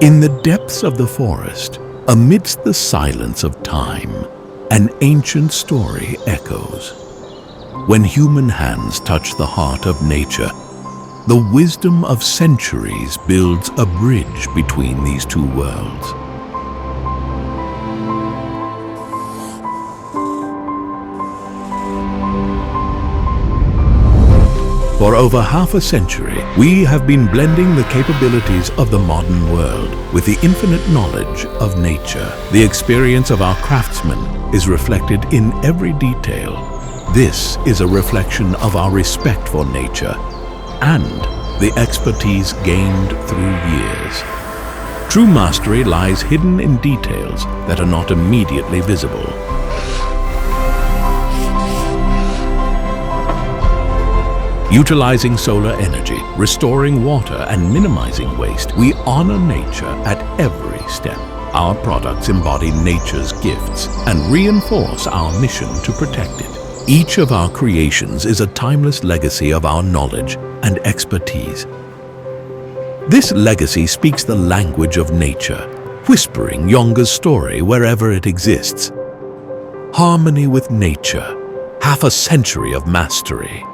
In the depths of the forest, amidst the silence of time, an ancient story echoes. When human hands touch the heart of nature, the wisdom of centuries builds a bridge between these two worlds. For over half a century, we have been blending the capabilities of the modern world with the infinite knowledge of nature. The experience of our craftsmen is reflected in every detail. This is a reflection of our respect for nature and the expertise gained through years. True mastery lies hidden in details that are not immediately visible. Utilizing solar energy, restoring water, and minimizing waste, we honor nature at every step. Our products embody nature's gifts and reinforce our mission to protect it. Each of our creations is a timeless legacy of our knowledge and expertise. This legacy speaks the language of nature, whispering Yonga's story wherever it exists. Harmony with nature, half a century of mastery.